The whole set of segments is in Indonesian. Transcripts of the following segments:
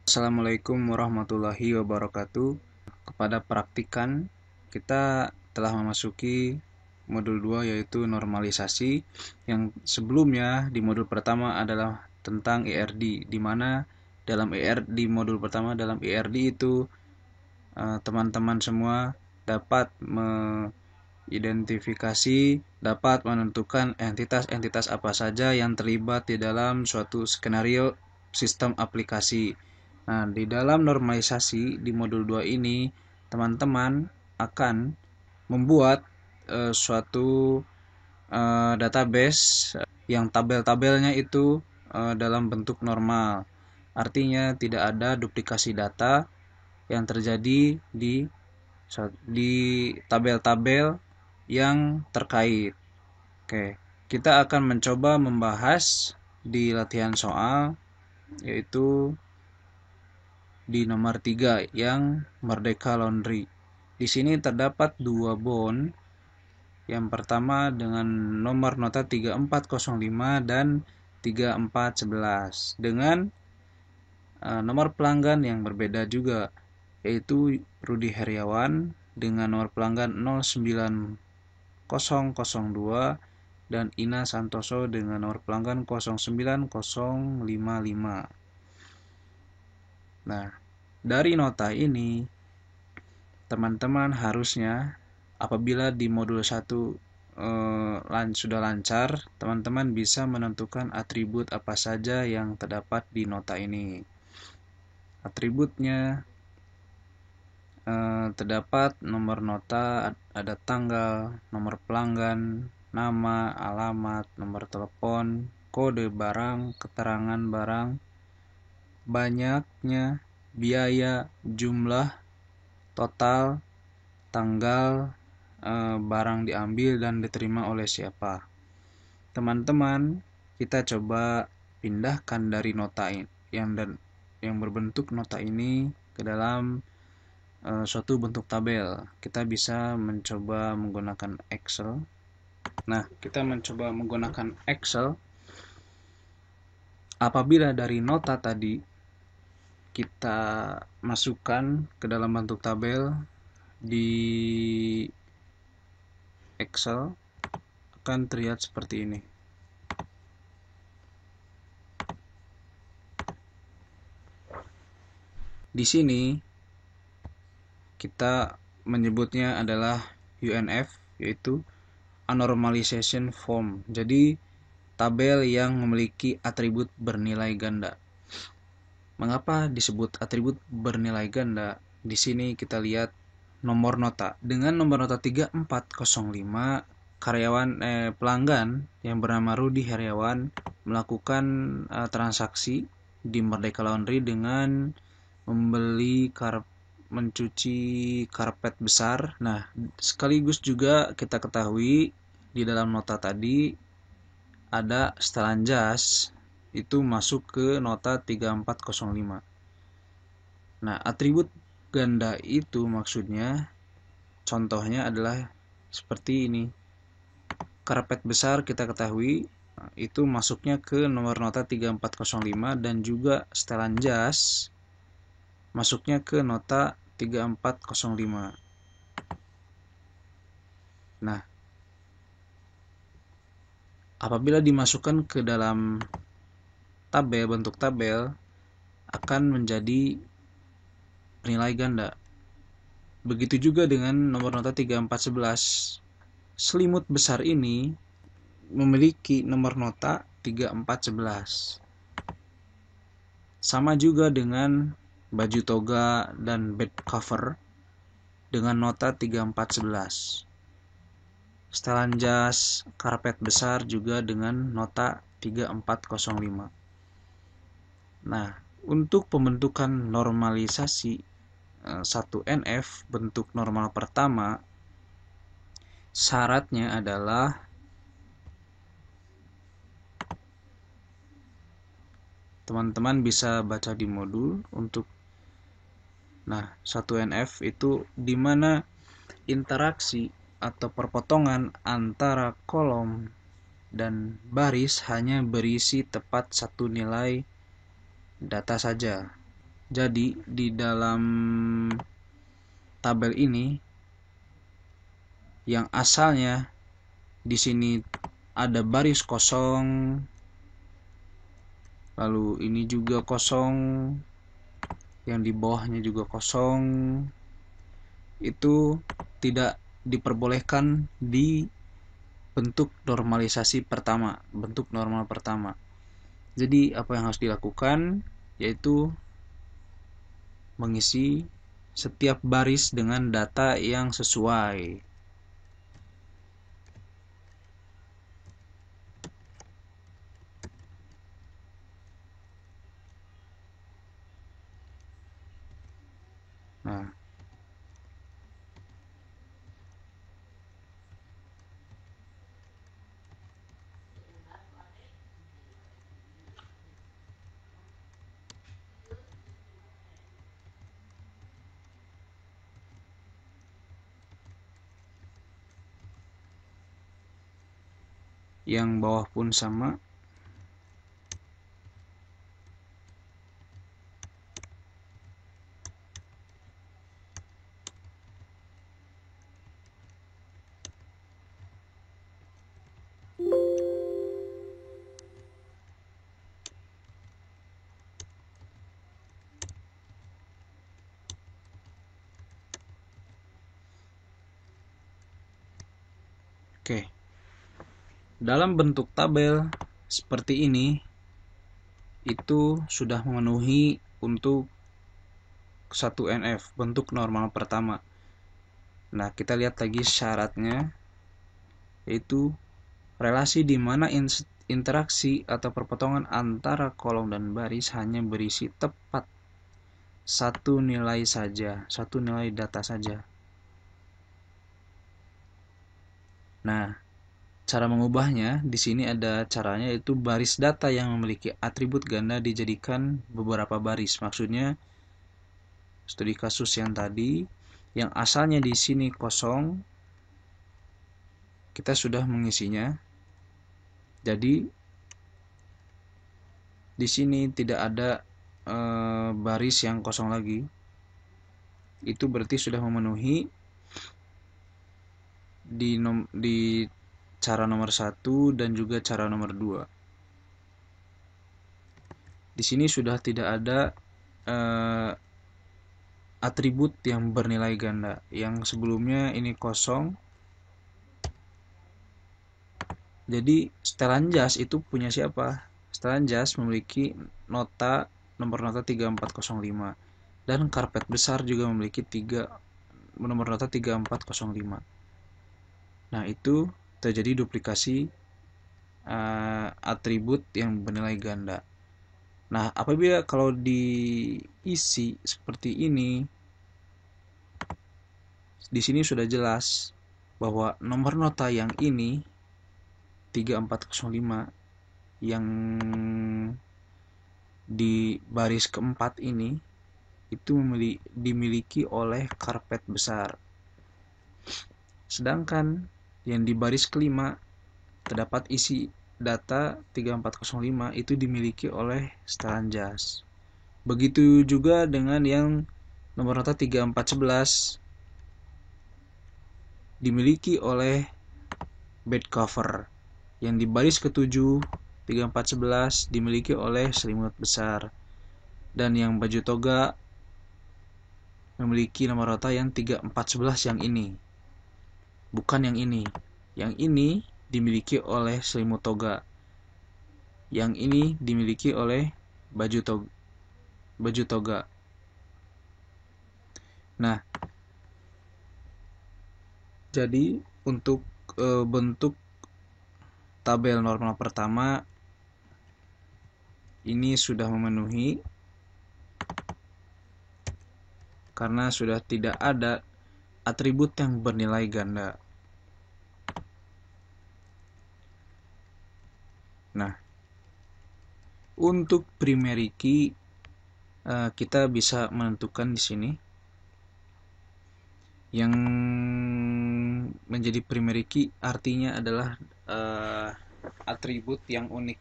Assalamualaikum warahmatullahi wabarakatuh. Kepada praktikan, kita telah memasuki modul 2 yaitu normalisasi, yang sebelumnya di modul pertama adalah tentang ERD, di mana dalam ERD modul pertama dalam ERD itu teman-teman semua dapat mengidentifikasi, dapat menentukan entitas-entitas apa saja yang terlibat di dalam suatu skenario sistem aplikasi. Nah, di dalam normalisasi di modul 2 ini, teman-teman akan membuat suatu database yang tabel-tabelnya itu dalam bentuk normal. Artinya tidak ada duplikasi data yang terjadi di tabel-tabel yang terkait. Oke, kita akan mencoba membahas di latihan soal yaitu di nomor 3 yang Merdeka Laundry. Di sini terdapat dua bond. Yang pertama dengan nomor nota 3405 dan 3411 dengan nomor pelanggan yang berbeda juga, yaitu Rudi Heriawan dengan nomor pelanggan 09002 dan Ina Santoso dengan nomor pelanggan 09055. Nah, dari nota ini teman-teman harusnya apabila di modul 1 sudah lancar, teman-teman bisa menentukan atribut apa saja yang terdapat di nota ini. Atributnya terdapat nomor nota, ada tanggal, nomor pelanggan, nama, alamat, nomor telepon, kode barang, keterangan barang, banyaknya, biaya, jumlah, total, tanggal barang diambil dan diterima oleh siapa. Teman-teman, kita coba pindahkan dari nota yang berbentuk nota ini ke dalam suatu bentuk tabel. Kita bisa mencoba menggunakan Excel. Nah, kita mencoba menggunakan Excel. Apabila dari nota tadi kita masukkan ke dalam bentuk tabel di Excel, akan terlihat seperti ini. Di sini kita menyebutnya adalah UNF, yaitu Anormalization Form. Jadi tabel yang memiliki atribut bernilai ganda. Mengapa disebut atribut bernilai ganda? Di sini kita lihat nomor nota. Dengan nomor nota 3405, pelanggan yang bernama Rudi Heriawan melakukan transaksi di Merdeka Laundry dengan mencuci karpet besar. Nah, sekaligus juga kita ketahui di dalam nota tadi ada setelan jas itu masuk ke nota 3405. Nah, atribut ganda itu maksudnya contohnya adalah seperti ini. Karpet besar kita ketahui itu masuknya ke nomor nota 3405 dan juga setelan jas masuknya ke nota 3405. Nah, apabila dimasukkan ke dalam tabel, bentuk tabel akan menjadi nilai ganda. Begitu juga dengan nomor nota 3411. Selimut besar ini memiliki nomor nota 3411. Sama juga dengan baju toga dan bed cover dengan nota 3411. Setelan jas, karpet besar juga dengan nota 3405. Nah, untuk pembentukan normalisasi 1NF bentuk normal pertama, syaratnya adalah teman-teman bisa baca di modul untuk 1NF itu di mana interaksi atau perpotongan antara kolom dan baris hanya berisi tepat satu nilai data saja. Jadi di dalam tabel ini yang asalnya di sini ada baris kosong, lalu ini juga kosong, yang di bawahnya juga kosong, itu tidak diperbolehkan di bentuk normalisasi pertama, bentuk normal pertama. Jadi apa yang harus dilakukan yaitu mengisi setiap baris dengan data yang sesuai. Nah, yang bawah pun sama. Oke. Dalam bentuk tabel seperti ini itu sudah memenuhi untuk 1NF, bentuk normal pertama. Nah, kita lihat lagi syaratnya, yaitu relasi di mana interaksi atau perpotongan antara kolom dan baris hanya berisi tepat satu nilai saja, satu nilai data saja. Nah, cara mengubahnya di sini ada caranya, yaitu baris data yang memiliki atribut ganda dijadikan beberapa baris. Maksudnya studi kasus yang tadi yang asalnya di sini kosong, kita sudah mengisinya. Jadi di sini tidak ada baris yang kosong lagi. Itu berarti sudah memenuhi di cara nomor 1 dan juga cara nomor 2. Di sini sudah tidak ada atribut yang bernilai ganda. Yang sebelumnya ini kosong. Jadi setelan jas itu punya siapa? Setelan jas memiliki nomor nota 3405 dan karpet besar juga memiliki nomor nota 3405. Nah, itu terjadi duplikasi atribut yang bernilai ganda. Nah, apabila kalau diisi seperti ini, di sini sudah jelas bahwa nomor nota yang ini 3405 yang di baris keempat ini itu dimiliki oleh karpet besar. Sedangkan yang di baris kelima terdapat isi data 3405 itu dimiliki oleh setelan jas. Begitu juga dengan yang nomor nota 3411 dimiliki oleh bed cover. Yang di baris ke-7 3411 dimiliki oleh selimut besar. Dan yang baju toga memiliki nomor nota yang 3411 yang ini. Bukan yang ini. Yang ini dimiliki oleh selimut toga. Yang ini dimiliki oleh baju toga. Nah, jadi untuk bentuk tabel normal pertama ini sudah memenuhi karena sudah tidak ada atribut yang bernilai ganda. Nah, untuk primary key kita bisa menentukan di sini yang menjadi primary key artinya adalah atribut yang unik.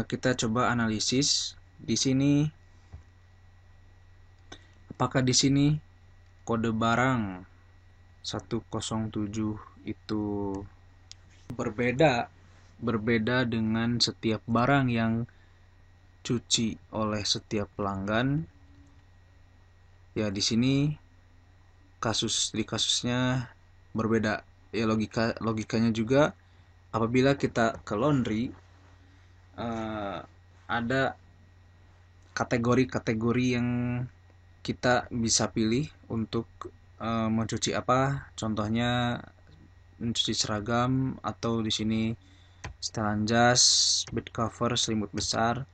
Kita coba analisis di sini. Apakah di sini kode barang 107 itu berbeda dengan setiap barang yang cuci oleh setiap pelanggan? Ya, di sini kasusnya berbeda. Ya, logikanya juga apabila kita ke laundry, ada kategori-kategori yang kita bisa pilih untuk mencuci apa. Contohnya mencuci seragam, atau di sini setelan jas, bed cover, selimut besar.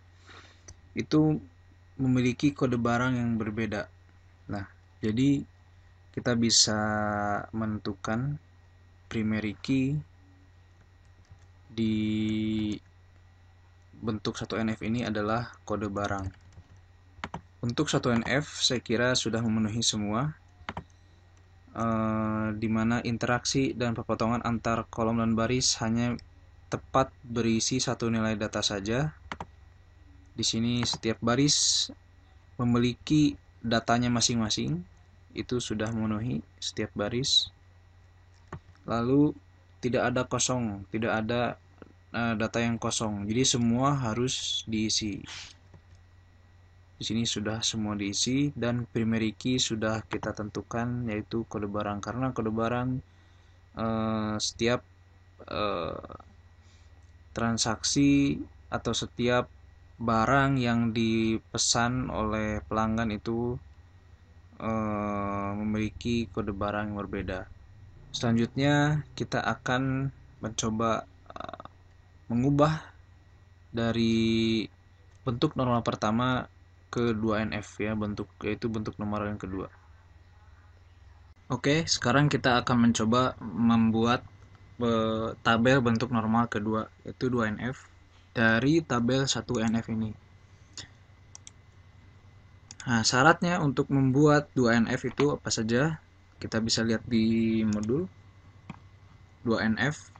Itu memiliki kode barang yang berbeda. Nah, jadi kita bisa menentukan primary key di bentuk 1NF ini adalah kode barang. Untuk 1NF saya kira sudah memenuhi semua, di mana interaksi dan perpotongan antar kolom dan baris hanya tepat berisi satu nilai data saja. Di sini setiap baris memiliki datanya masing-masing, itu sudah memenuhi setiap baris. Lalu tidak ada kosong, tidak ada data yang kosong. Jadi semua harus diisi. Di sini sudah semua diisi, dan primary key sudah kita tentukan, yaitu kode barang. Karena kode barang setiap transaksi atau setiap barang yang dipesan oleh pelanggan itu memiliki kode barang yang berbeda. Selanjutnya kita akan mencoba mengubah dari bentuk normal pertama ke 2NF, ya, yaitu bentuk nomor yang kedua. Oke, sekarang kita akan mencoba membuat tabel bentuk normal kedua, yaitu 2NF, dari tabel 1NF ini. Nah, syaratnya untuk membuat 2NF itu apa saja? Kita bisa lihat di modul 2NF.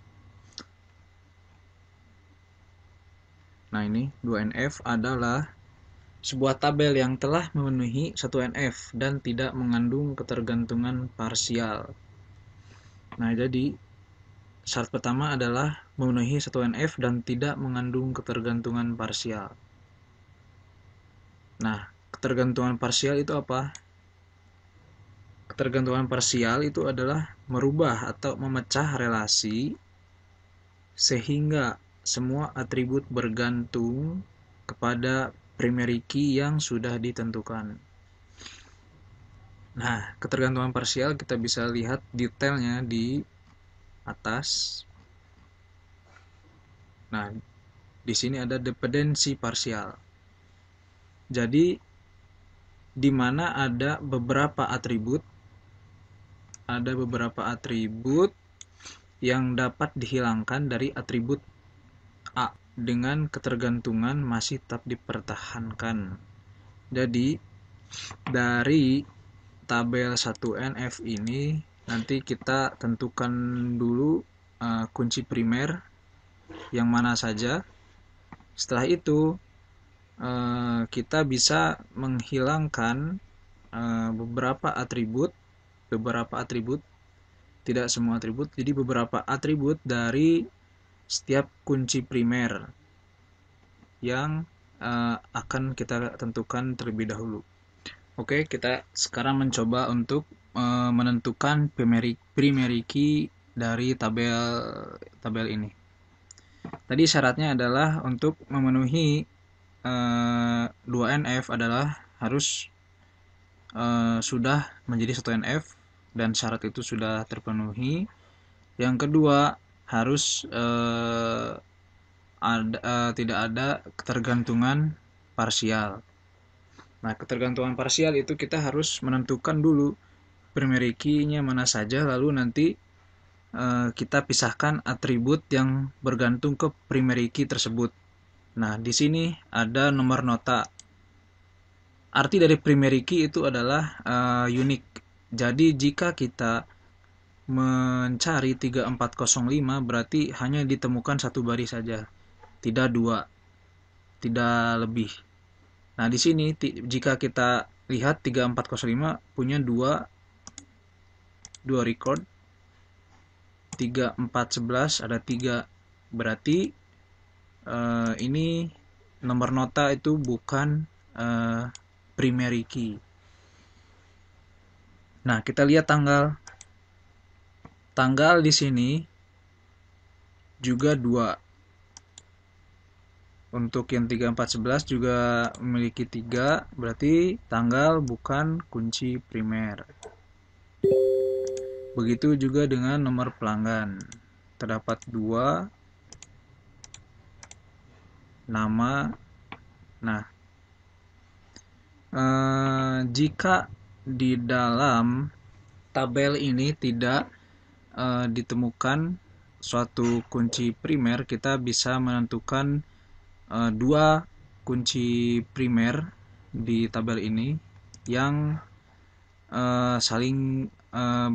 Nah, ini 2NF adalah sebuah tabel yang telah memenuhi 1NF dan tidak mengandung ketergantungan parsial. Nah, jadi syarat pertama adalah memenuhi 1NF dan tidak mengandung ketergantungan parsial. Nah, ketergantungan parsial itu apa? Ketergantungan parsial itu adalah merubah atau memecah relasi sehingga semua atribut bergantung kepada primary key yang sudah ditentukan. Nah, ketergantungan parsial kita bisa lihat detailnya di atas. Nah, di sini ada dependensi parsial. Jadi di mana ada beberapa atribut yang dapat dihilangkan dari atribut A dengan ketergantungan masih tetap dipertahankan. Jadi dari tabel 1NF ini nanti kita tentukan dulu kunci primer yang mana saja. Setelah itu kita bisa menghilangkan beberapa atribut, tidak semua atribut, jadi beberapa atribut dari setiap kunci primer yang akan kita tentukan terlebih dahulu. Oke, kita sekarang mencoba untuk menentukan primary key dari tabel ini. Tadi syaratnya adalah untuk memenuhi 2NF adalah harus sudah menjadi 1NF dan syarat itu sudah terpenuhi. Yang kedua, harus tidak ada ketergantungan parsial. Nah, ketergantungan parsial itu kita harus menentukan dulu primary key-nya mana saja, lalu nanti kita pisahkan atribut yang bergantung ke primary key tersebut. Nah, di sini ada nomor nota. Arti dari primary key itu adalah unique. Jadi jika kita mencari 3405 berarti hanya ditemukan satu baris saja, tidak dua, tidak lebih. Nah, di sini jika kita lihat 3405 punya dua record. 3411 ada 3, berarti ini nomor nota itu bukan primary key. Nah, kita lihat tanggal di sini juga 2. Untuk yang 3411 juga memiliki 3, berarti tanggal bukan kunci primer. Begitu juga dengan nomor pelanggan. Terdapat 2 nama. Nah, jika di dalam tabel ini tidak ditemukan suatu kunci primer, kita bisa menentukan 2 kunci primer di tabel ini yang saling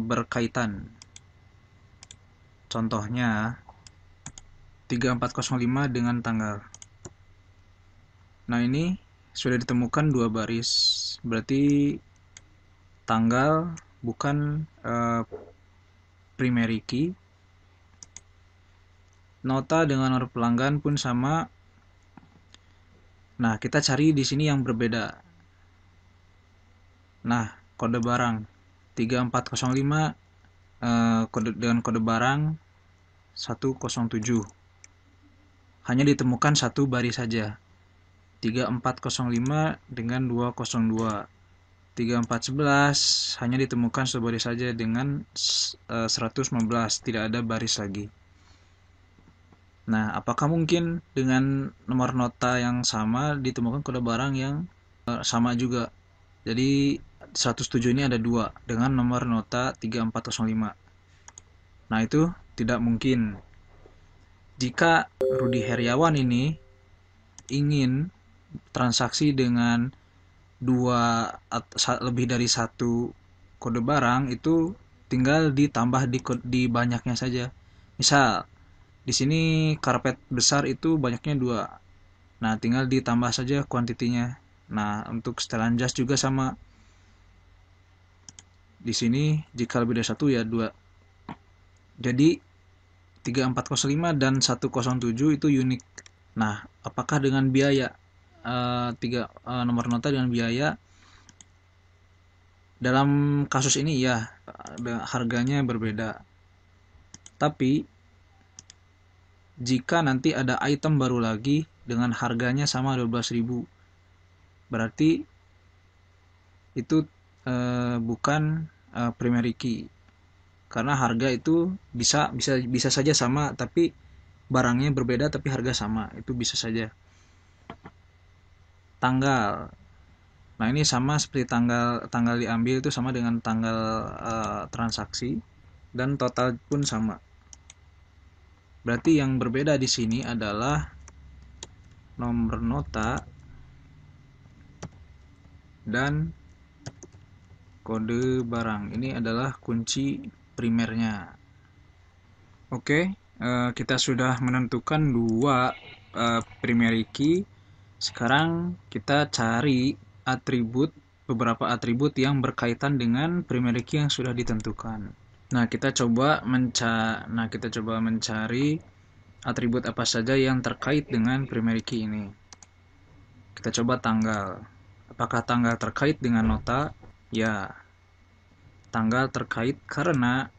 berkaitan. Contohnya 3405 dengan tanggal. Nah, ini sudah ditemukan 2 baris, berarti tanggal bukan primary key. Nota dengan nomor pelanggan pun sama. Nah, kita cari di sini yang berbeda. Nah, kode barang 3405 dengan kode barang 107. Hanya ditemukan satu baris saja. 3405 dengan 202. 3411 hanya ditemukan satu baris saja dengan 115, tidak ada baris lagi. Nah, apakah mungkin dengan nomor nota yang sama ditemukan kode barang yang sama juga? Jadi 107 ini ada 2 dengan nomor nota 3405. Nah, itu tidak mungkin. Jika Rudi Heriawan ini ingin transaksi dengan lebih dari 1 kode barang, itu tinggal ditambah di banyaknya saja. Misal di sini karpet besar itu banyaknya 2. Nah, tinggal ditambah saja kuantitinya. Nah, untuk setelan jas juga sama. Di sini jika lebih dari 1 ya 2. Jadi 3405 dan 107 itu unik. Nah, apakah dengan biaya nomor nota dengan biaya? Dalam kasus ini ya harganya berbeda. Tapi jika nanti ada item baru lagi dengan harganya sama 12.000, berarti itu bukan primary key. Karena harga itu bisa saja sama tapi barangnya berbeda tapi harga sama, itu bisa saja. Tanggal. Nah, ini sama seperti tanggal diambil itu sama dengan tanggal transaksi, dan total pun sama. Berarti yang berbeda di sini adalah nomor nota dan kode barang. Ini adalah kunci primernya. Oke, kita sudah menentukan 2 primary key. Sekarang kita cari beberapa atribut yang berkaitan dengan primary key yang sudah ditentukan. Nah, kita coba mencari atribut apa saja yang terkait dengan primary key ini. Kita coba tanggal. Apakah tanggal terkait dengan nota? Ya. Tanggal terkait karena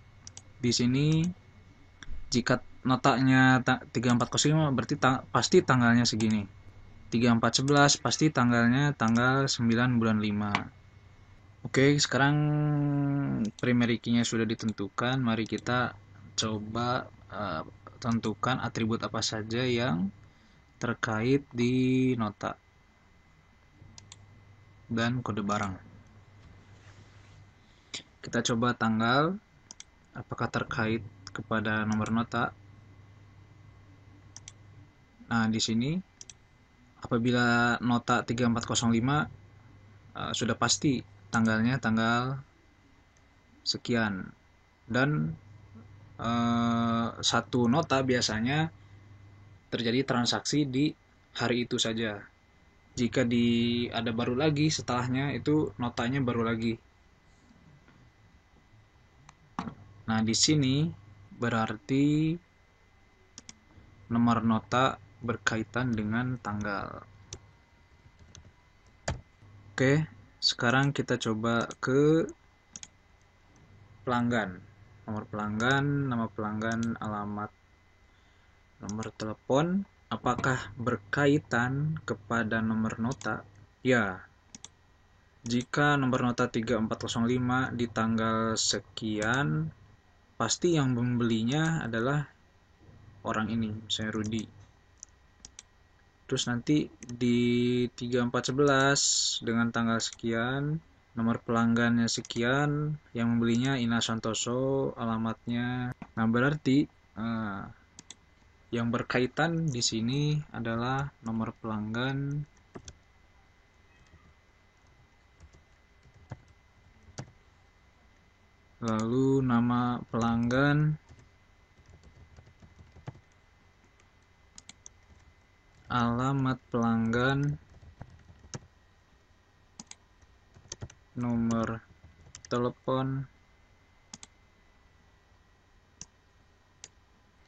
di sini jika notanya 3405 berarti pasti tanggalnya segini. 3411 pasti tanggalnya tanggal 9 bulan 5. Oke, sekarang primary key-nya sudah ditentukan. Mari kita coba tentukan atribut apa saja yang terkait di nota dan kode barang. Kita coba tanggal, apakah terkait kepada nomor nota. Nah, di sini apabila nota 3405 sudah pasti tanggalnya tanggal sekian, dan satu nota biasanya terjadi transaksi di hari itu saja. jika ada baru lagi setelahnya itu notanya baru lagi. Nah, di sini berarti nomor nota berkaitan dengan tanggal. Oke, sekarang kita coba ke pelanggan. Nomor pelanggan, nama pelanggan, alamat, nomor telepon. Apakah berkaitan kepada nomor nota? Ya, jika nomor nota 3405 di tanggal sekian, pasti yang membelinya adalah orang ini, misalnya Rudi. Terus nanti di 3411 dengan tanggal sekian, nomor pelanggannya sekian, yang membelinya Ina Santoso, alamatnya. Nah, berarti yang berkaitan di sini adalah nomor pelanggan, lalu nama pelanggan, alamat pelanggan, nomor telepon.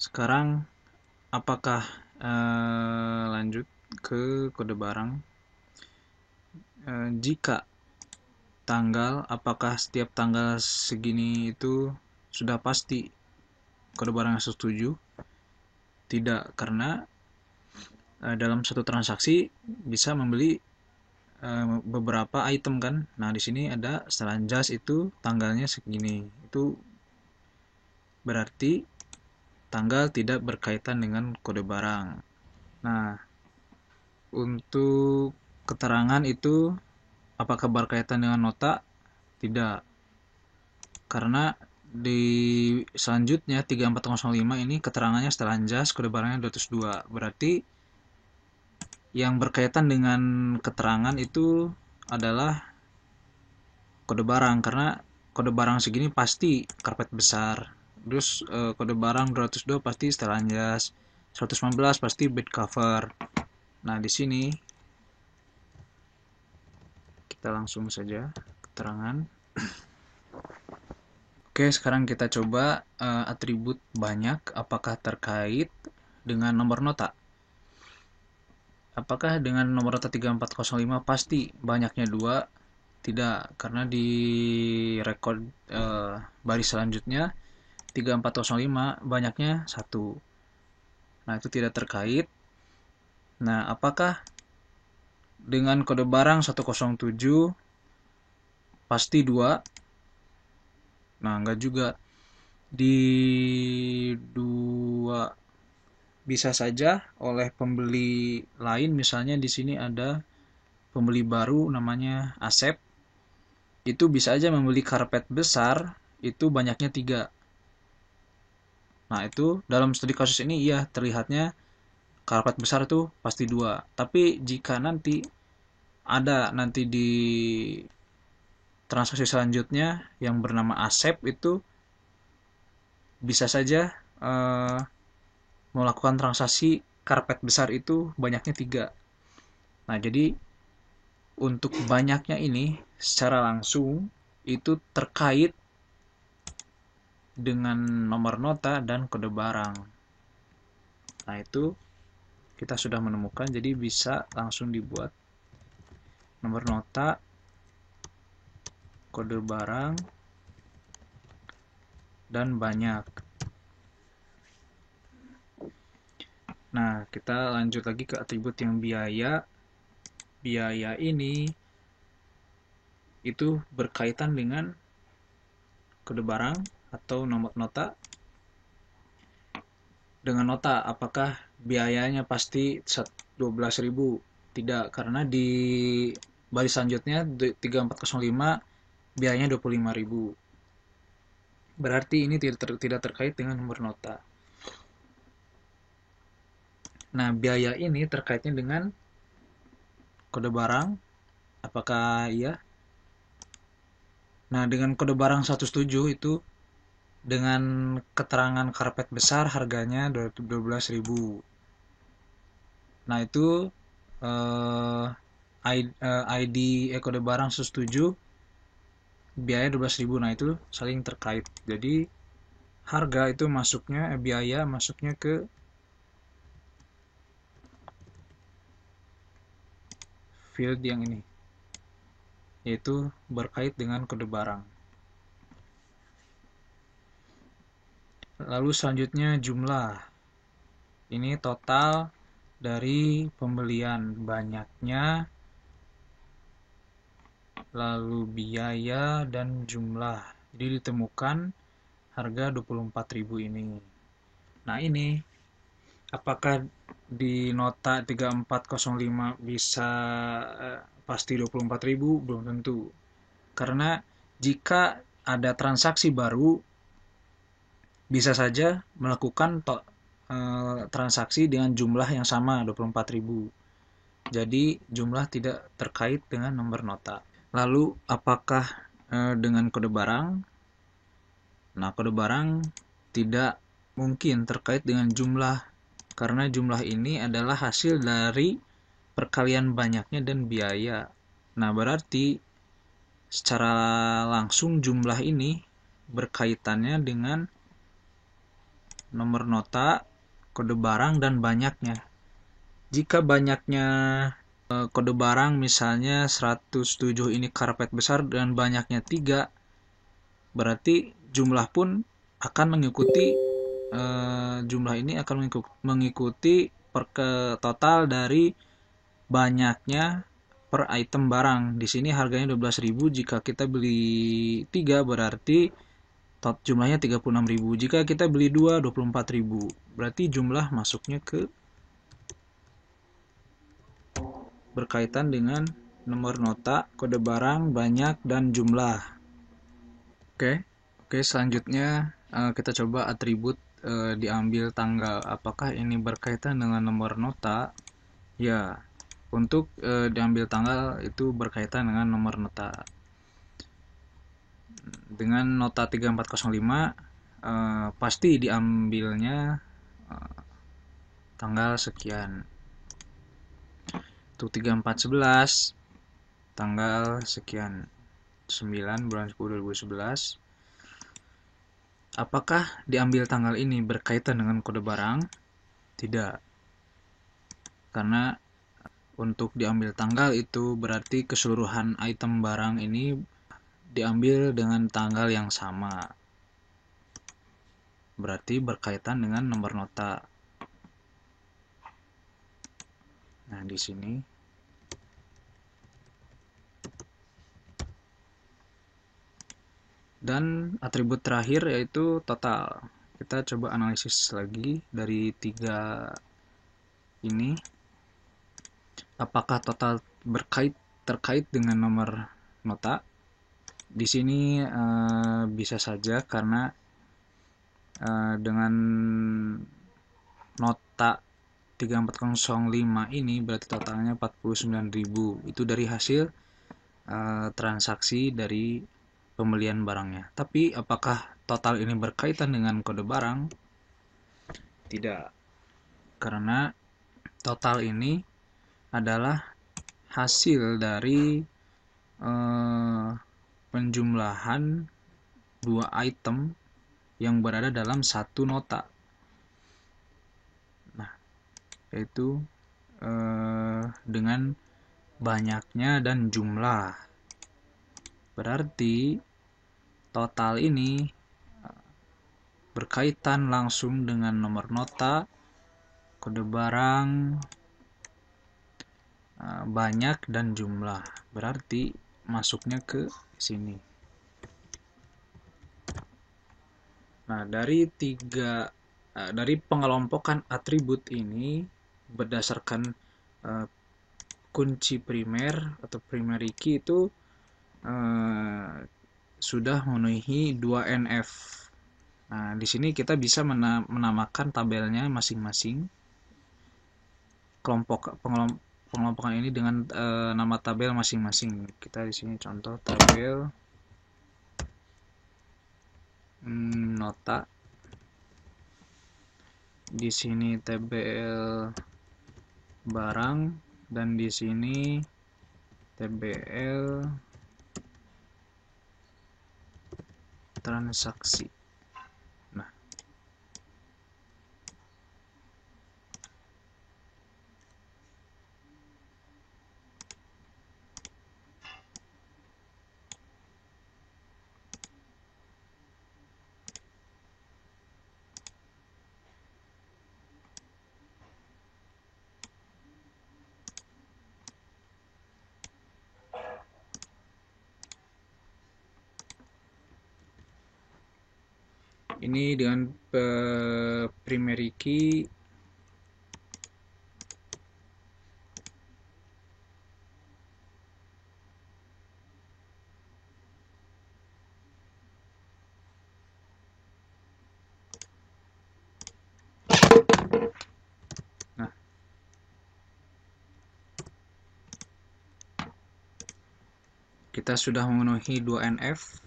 Sekarang apakah lanjut ke kode barang? Jika tanggal, apakah setiap tanggal segini itu sudah pasti kode barang yang setuju? Tidak, karena dalam satu transaksi bisa membeli beberapa item kan. Nah, di sini ada setelan jas itu tanggalnya segini. Itu berarti tanggal tidak berkaitan dengan kode barang. Nah, untuk keterangan itu apakah berkaitan dengan nota? Tidak. Karena di selanjutnya 3405 ini keterangannya setelan jas, kode barangnya 202. Berarti yang berkaitan dengan keterangan itu adalah kode barang, karena kode barang segini pasti karpet besar. Terus kode barang 202 pasti setelan jas, 115 pasti bed cover. Nah, di sini kita langsung saja keterangan. Oke, sekarang kita coba atribut banyak apakah terkait dengan nomor nota. Apakah dengan nomor nota 3405 pasti banyaknya 2? Tidak, karena di record baris selanjutnya 3405 banyaknya 1. Nah, itu tidak terkait. Nah, apakah dengan kode barang 107 pasti 2? Nah, enggak juga. Di 2 bisa saja oleh pembeli lain, misalnya di sini ada pembeli baru namanya Asep. Itu bisa aja membeli karpet besar, itu banyaknya 3. Nah, itu dalam studi kasus ini iya terlihatnya karpet besar itu pasti 2. Tapi jika nanti ada di transaksi selanjutnya yang bernama Asep, itu bisa saja melakukan transaksi karpet besar itu banyaknya 3. Nah, jadi untuk banyaknya ini secara langsung itu terkait dengan nomor nota dan kode barang. Nah, itu kita sudah menemukan, jadi bisa langsung dibuat nomor nota, kode barang, dan banyak. Nah, kita lanjut lagi ke atribut yang biaya. Biaya ini itu berkaitan dengan kode barang atau nomor nota. Dengan nota, apakah biayanya pasti 12.000? Tidak, karena di baris selanjutnya 3405 biayanya 25.000. Berarti ini tidak terkait dengan nomor nota. Nah, biaya ini terkaitnya dengan kode barang. Apakah iya? Nah, dengan kode barang 107 itu dengan keterangan karpet besar harganya 12.000. Nah, itu ID kode barang setuju, biaya 12.000. Nah, itu saling terkait. Jadi harga itu masuknya, biaya masuknya ke field yang ini, yaitu berkait dengan kode barang. Lalu selanjutnya jumlah. Ini total dari pembelian, banyaknya, lalu biaya dan jumlah. Jadi ditemukan harga 24.000 ini. Nah, ini apakah di nota 3405 bisa pasti 24.000? Belum tentu. Karena jika ada transaksi baru, bisa saja melakukan transaksi dengan jumlah yang sama 24.000. Jadi jumlah tidak terkait dengan nomor nota. Lalu apakah dengan kode barang? Nah, kode barang tidak mungkin terkait dengan jumlah, karena jumlah ini adalah hasil dari perkalian banyaknya dan biaya. Nah, berarti secara langsung jumlah ini berkaitannya dengan nomor nota, kode barang, dan banyaknya. Jika banyaknya kode barang misalnya 107 ini karpet besar dan banyaknya 3, berarti jumlah pun akan mengikuti jumlah ini akan mengikuti total dari banyaknya per item barang. Di sini harganya 12.000, jika kita beli 3 berarti jumlahnya 36.000. Jika kita beli 2, 24.000. Berarti jumlah masuknya ke berkaitan dengan nomor nota, kode barang, banyak, dan jumlah. Oke, selanjutnya kita coba atribut diambil tanggal. Apakah ini berkaitan dengan nomor nota? Ya, untuk diambil tanggal itu berkaitan dengan nomor nota. Dengan nota 3405 pasti diambilnya tanggal sekian. Untuk 3411 tanggal sekian, 9 bulan 10 2011. Apakah diambil tanggal ini berkaitan dengan kode barang? Tidak. Karena untuk diambil tanggal itu berarti keseluruhan item barang ini diambil dengan tanggal yang sama. Berarti berkaitan dengan nomor nota. Nah, di sini dan atribut terakhir yaitu total. Kita coba analisis lagi dari 3 ini. Apakah total terkait dengan nomor nota? Di sini bisa saja, karena dengan nota 3405 ini berarti totalnya 49.000. Itu dari hasil transaksi dari pembelian barangnya. Tapi apakah total ini berkaitan dengan kode barang? Tidak. Karena total ini adalah hasil dari penjumlahan 2 item yang berada dalam satu nota. Nah, yaitu dengan banyaknya dan jumlah. Berarti total ini berkaitan langsung dengan nomor nota, kode barang, banyak, dan jumlah. Berarti masuknya ke sini. Nah, dari pengelompokan atribut ini berdasarkan kunci primer atau primary key itu sudah memenuhi 2NF. Nah, di sini kita bisa menamakan tabelnya masing-masing. Pengelompokan ini dengan nama tabel masing-masing. Kita di sini contoh tabel nota. Di sini tabel barang, dan di sini TBL transaksi. Nah, ini dengan primary key. Nah, kita sudah memenuhi 2NF.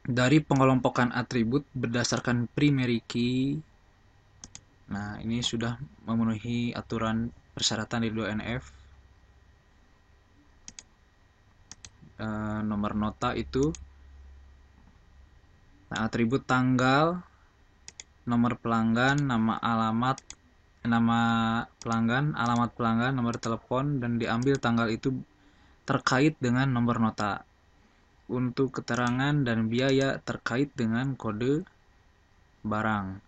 Dari pengelompokan atribut berdasarkan primary key. Nah, ini sudah memenuhi aturan persyaratan di 2NF. Nomor nota itu, nah, atribut tanggal, nomor pelanggan, nama pelanggan, alamat pelanggan, nomor telepon, dan diambil tanggal itu terkait dengan nomor nota. Untuk keterangan dan biaya terkait dengan kode barang.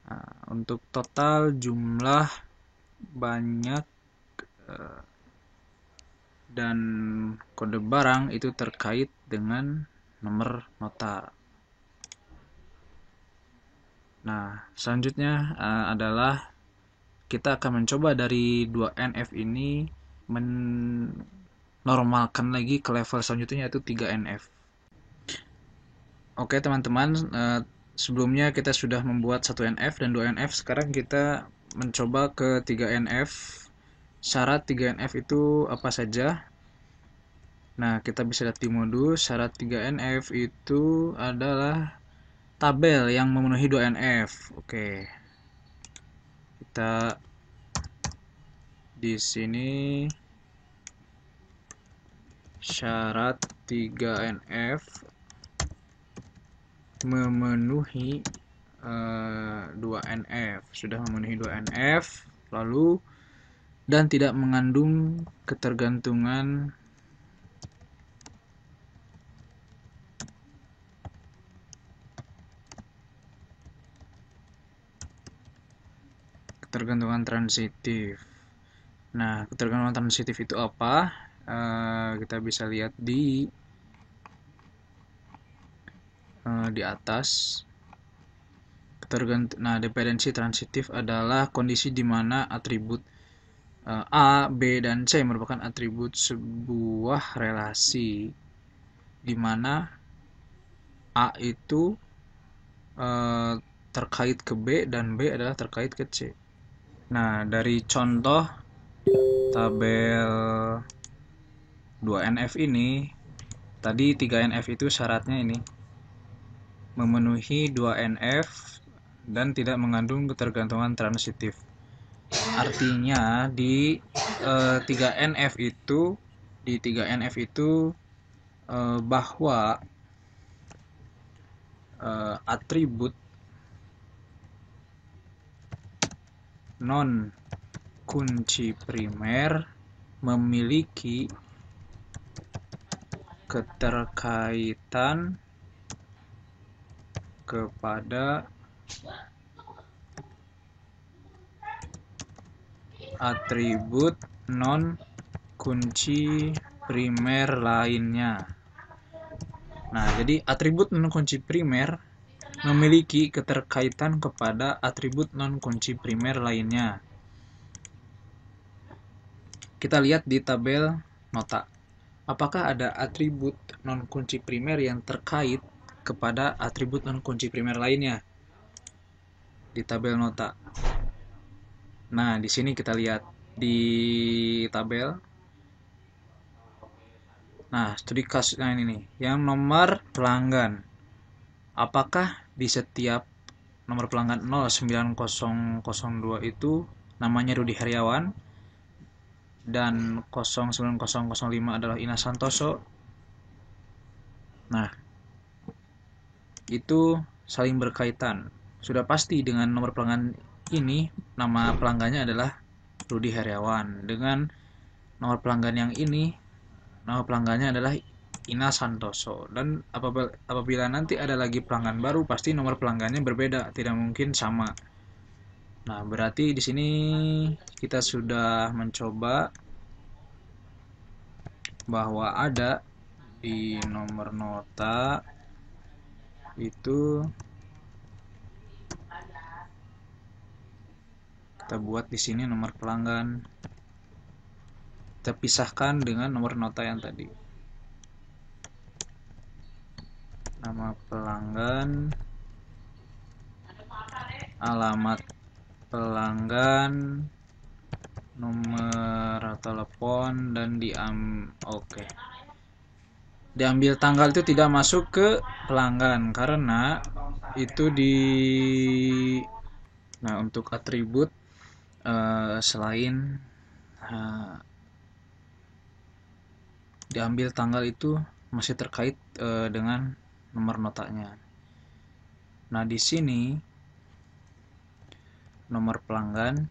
Nah, untuk total jumlah, banyak, dan kode barang itu terkait dengan nomor nota. Nah, selanjutnya adalah kita akan mencoba dari 2NF ini menormalkan lagi ke level selanjutnya, yaitu 3NF. Oke teman-teman, sebelumnya kita sudah membuat 1NF dan 2NF. Sekarang kita mencoba ke 3NF. Syarat 3NF itu apa saja? Nah, kita bisa lihat di modus. Syarat 3NF itu adalah tabel yang memenuhi 2NF. Oke. Kita di sini syarat 3NF memenuhi 2NF, sudah memenuhi 2NF, lalu dan tidak mengandung ketergantungan transitif. Nah, ketergantungan transitif itu apa? Kita bisa lihat di atas. Nah, dependensi transitif adalah kondisi di mana atribut A, B, dan C merupakan atribut sebuah relasi, di mana A itu terkait ke B dan B adalah terkait ke C. Nah, dari contoh tabel 2NF ini, tadi 3NF itu syaratnya ini memenuhi 2NF dan tidak mengandung ketergantungan transitif. Artinya di 3NF itu bahwa atribut non kunci primer memiliki keterkaitan kepada atribut non kunci primer lainnya. Nah, jadi atribut non kunci primer memiliki keterkaitan kepada atribut non kunci primer lainnya. Kita lihat di tabel nota. Apakah ada atribut non kunci primer yang terkait kepada atribut non kunci primer lainnya di tabel nota? Nah, di sini kita lihat di tabel. Nah, studi kasus ini nih, yang nomor pelanggan. apakah di setiap nomor pelanggan 09002 itu namanya Rudi Heriawan dan 09005 adalah Ina Santoso? Nah, itu saling berkaitan. Sudah pasti dengan nomor pelanggan ini, nama pelanggannya adalah Rudi Heriawan. Dengan nomor pelanggan yang ini, nama pelanggannya adalah Ina Santoso. Dan apabila nanti ada lagi pelanggan baru, pasti nomor pelanggannya berbeda, tidak mungkin sama. Nah, berarti di sini kita sudah mencoba bahwa ada di nomor nota itu kita buat di sini nomor pelanggan. Kita pisahkan dengan nomor nota yang tadi. Nama pelanggan, alamat pelanggan, nomor telepon, dan diambil tanggal itu tidak masuk ke pelanggan karena itu nah, untuk atribut selain diambil tanggal itu masih terkait dengan nomor notanya. Nah, di sini nomor pelanggan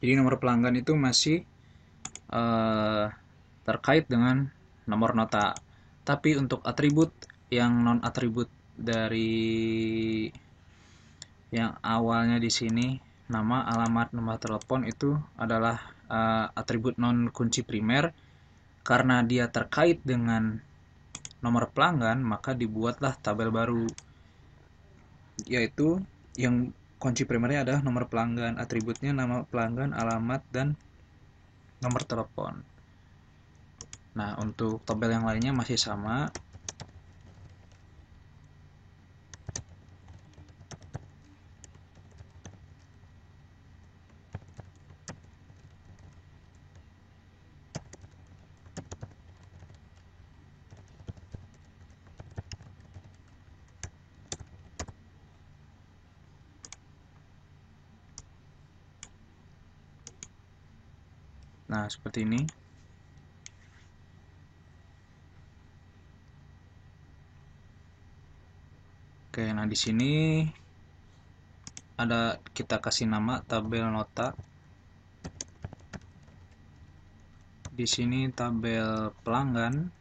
jadi nomor pelanggan itu masih terkait dengan nomor nota. Tapi untuk atribut yang non atribut dari yang awalnya di sini nama, alamat, nomor telepon itu adalah atribut non kunci primer. Karena dia terkait dengan nomor pelanggan, maka dibuatlah tabel baru, yaitu yang kunci primernya adalah nomor pelanggan, atributnya nama pelanggan, alamat, dan nomor telepon. Nah, untuk tabel yang lainnya masih sama. Nah, seperti ini. Oke, nah di sini ada kita kasih nama tabel nota. Di sini tabel pelanggan.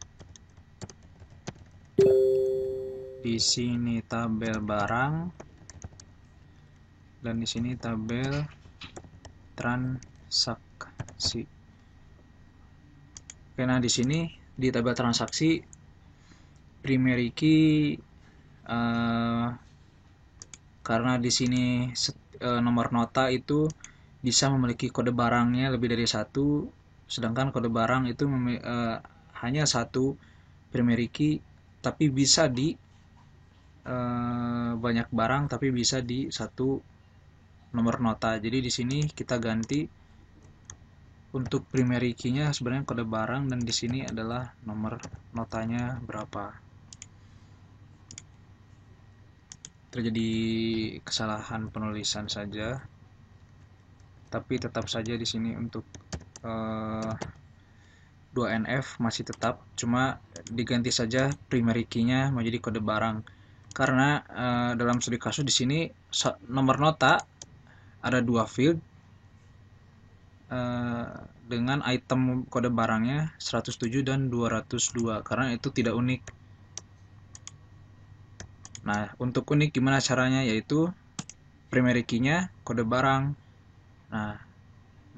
Di sini tabel barang. Dan di sini tabel transaksi. Oke, nah di sini di tabel transaksi primary key karena di sini nomor nota itu bisa memiliki kode barangnya lebih dari satu, sedangkan kode barang itu hanya satu primary key, tapi bisa di banyak barang, tapi bisa di satu nomor nota. Jadi di sini kita ganti untuk primary key-nya sebenarnya kode barang, dan di sini adalah nomor notanya berapa. Terjadi kesalahan penulisan saja, tapi tetap saja di sini untuk 2NF masih tetap, cuma diganti saja primary key-nya menjadi kode barang. Karena dalam studi kasus di sini nomor nota ada dua field dengan item kode barangnya 107 dan 202, karena itu tidak unik. Nah, untuk unik gimana caranya? Yaitu primary key-nya kode barang. Nah,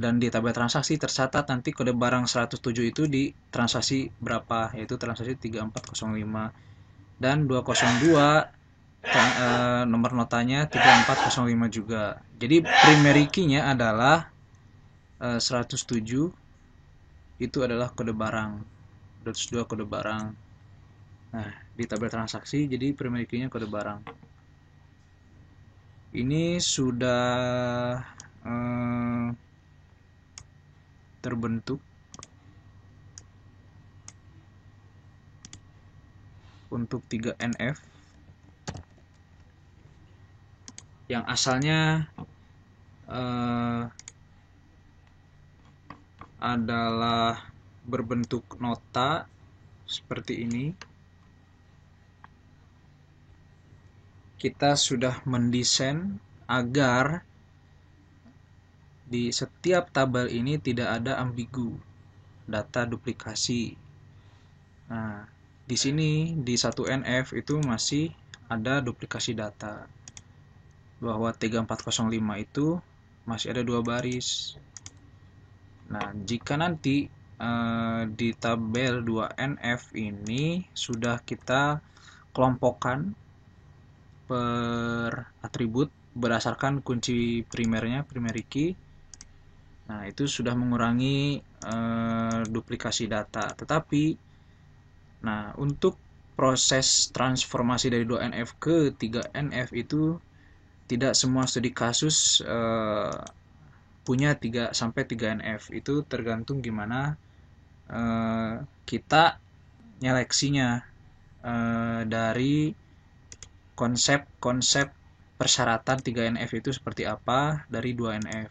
dan di tabel transaksi tercatat nanti kode barang 107 itu di transaksi berapa, yaitu transaksi 3405, dan 202 nomor notanya 3405 juga. Jadi primary key-nya adalah 107, itu adalah kode barang 202 kode barang. Nah, di tabel transaksi jadi primary key-nya kode barang. Ini sudah terbentuk untuk 3NF yang asalnya adalah berbentuk nota seperti ini. Kita sudah mendesain agar di setiap tabel ini tidak ada ambigu, data duplikasi. Nah, di sini di 1NF itu masih ada duplikasi data. Bahwa 3405 itu masih ada 2 baris. Nah, jika nanti di tabel 2NF ini sudah kita kelompokkan per atribut berdasarkan kunci primernya, primary key. Nah, itu sudah mengurangi duplikasi data. Tetapi, nah, untuk proses transformasi dari 2NF ke 3NF itu tidak semua studi kasus punya 3 sampai 3NF. Itu tergantung gimana kita nyeleksinya dari konsep-konsep persyaratan 3NF itu seperti apa dari 2NF.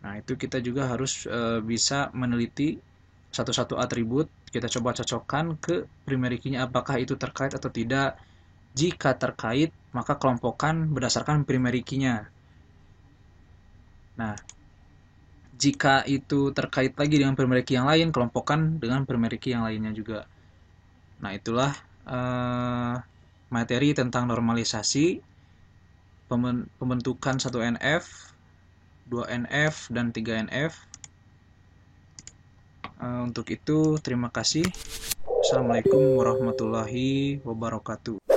Nah, itu kita juga harus bisa meneliti satu-satu atribut, kita coba cocokkan ke primary key-nya apakah itu terkait atau tidak. Jika terkait, maka kelompokkan berdasarkan primary key-nya. Nah, jika itu terkait lagi dengan primary key yang lain, kelompokkan dengan primary key yang lainnya juga. Nah, itulah materi tentang normalisasi, pembentukan 1NF, 2NF, dan 3NF. Untuk itu, terima kasih. Assalamualaikum warahmatullahi wabarakatuh.